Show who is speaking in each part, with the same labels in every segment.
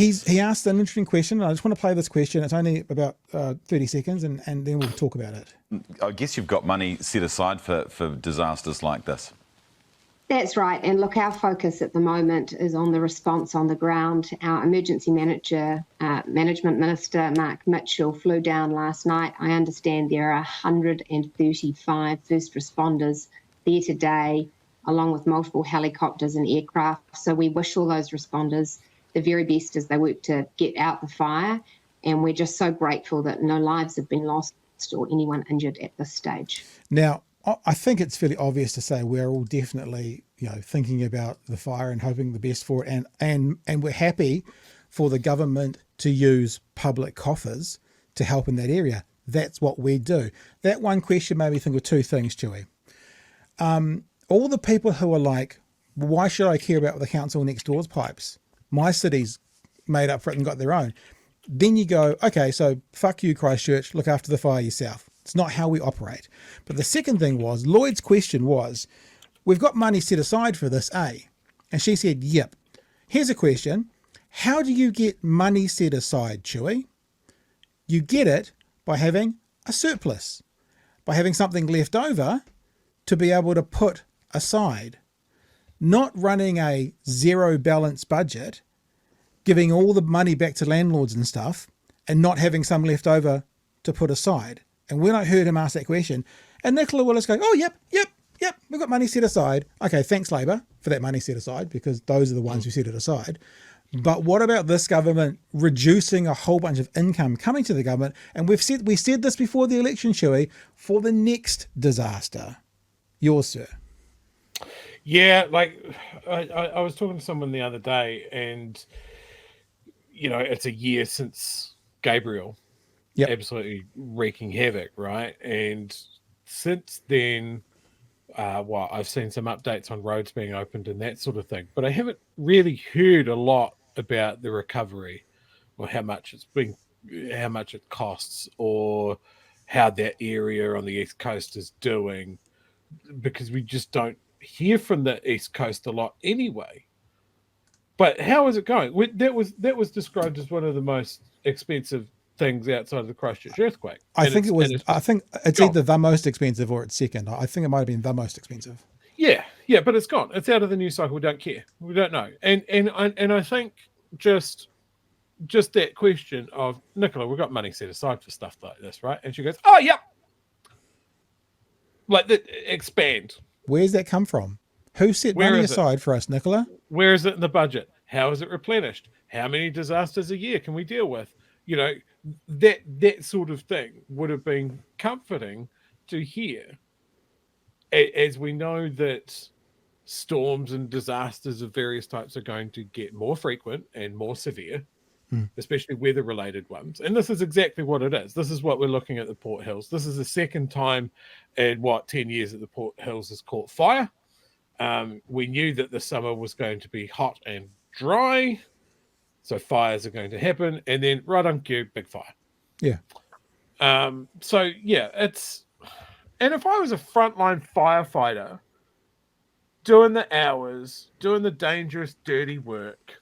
Speaker 1: he asked an interesting question. I just want to play this question. It's only about 30 seconds, and then we'll talk about it.
Speaker 2: I guess you've got money set aside for disasters like this.
Speaker 3: That's right. And look, our focus at the moment is on the response on the ground. Our emergency management minister, Mark Mitchell, flew down last night. I understand there are 135 first responders there today, along with multiple helicopters and aircraft. So we wish all those responders the very best as they work to get out the fire. And we're just so grateful that no lives have been lost or anyone injured at this stage.
Speaker 1: Now, I think it's fairly obvious to say we're all definitely, thinking about the fire and hoping the best for it. And we're happy for the government to use public coffers to help in that area. That's what we do. That one question made me think of two things, Chewie. All the people who are like, why should I care about the council next door's pipes? My city's made up for it and got their own. Then you go, okay, so fuck you, Christchurch, look after the fire yourself. It's not how we operate. But the second thing was, Lloyd's question was, we've got money set aside for this, eh? And she said, yep. Here's a question. How do you get money set aside, Chewie? You get it by having a surplus, by having something left over to be able to put aside, not running a zero balance budget, giving all the money back to landlords and stuff, and not having some left over to put aside. And when I heard him ask that question, and Nicola Willis go, oh, yep, we've got money set aside. Okay, thanks, Labour, for that money set aside, because those are the ones who set it aside. But what about this government reducing a whole bunch of income coming to the government? And we said this before the election, Chewie, for the next disaster. Yours, sir.
Speaker 4: Yeah, I was talking to someone the other day, and, it's a year since Gabriel. Yep. Absolutely wreaking havoc, right? And since then, I've seen some updates on roads being opened and that sort of thing, but I haven't really heard a lot about the recovery or how much it costs, or how that area on the East Coast is doing, because we just don't hear from the East Coast a lot anyway. But how is it going? That was described as one of the most expensive things outside of the Christchurch earthquake.
Speaker 1: I think it's either the most expensive or it's second. I think it might have been the most expensive.
Speaker 4: Yeah, but it's gone. It's out of the news cycle. We don't care. We don't know. And I think just that question of, Nicola, we've got money set aside for stuff like this, right? And she goes, oh, yep. Expand.
Speaker 1: Where's that come from? Who set money aside for us, Nicola?
Speaker 4: Where is it in the budget? How is it replenished? How many disasters a year can we deal with? That sort of thing would have been comforting to hear, as we know that storms and disasters of various types are going to get more frequent and more severe, especially weather-related ones. And this is exactly what it is. This is what we're looking at the Port Hills. This is the second time in 10 years that the Port Hills has caught fire. We knew that the summer was going to be hot and dry, so fires are going to happen, and then right on cue, big fire.
Speaker 1: Yeah.
Speaker 4: It's, and if I was a frontline firefighter doing the hours, doing the dangerous, dirty work,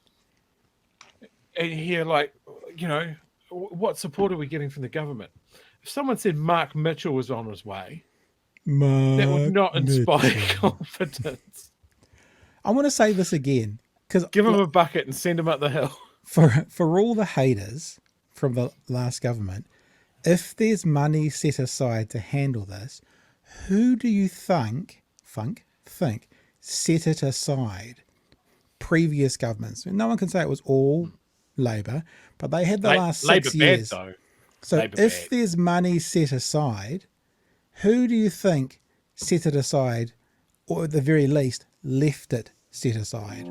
Speaker 4: and here, what support are we getting from the government? If someone said Mark Mitchell was on his way, that would not inspire confidence.
Speaker 1: I want to say this again, because
Speaker 4: give him a bucket and send him up the hill.
Speaker 1: For all the haters from the last government, if there's money set aside to handle this, who do you think set it aside? Previous governments. No one can say it was all Labour, but they had the last 6 years.
Speaker 4: Bad, though.
Speaker 1: So
Speaker 4: Labour
Speaker 1: if
Speaker 4: bad.
Speaker 1: There's money set aside, who do you think set it aside, or at the very least left it set aside?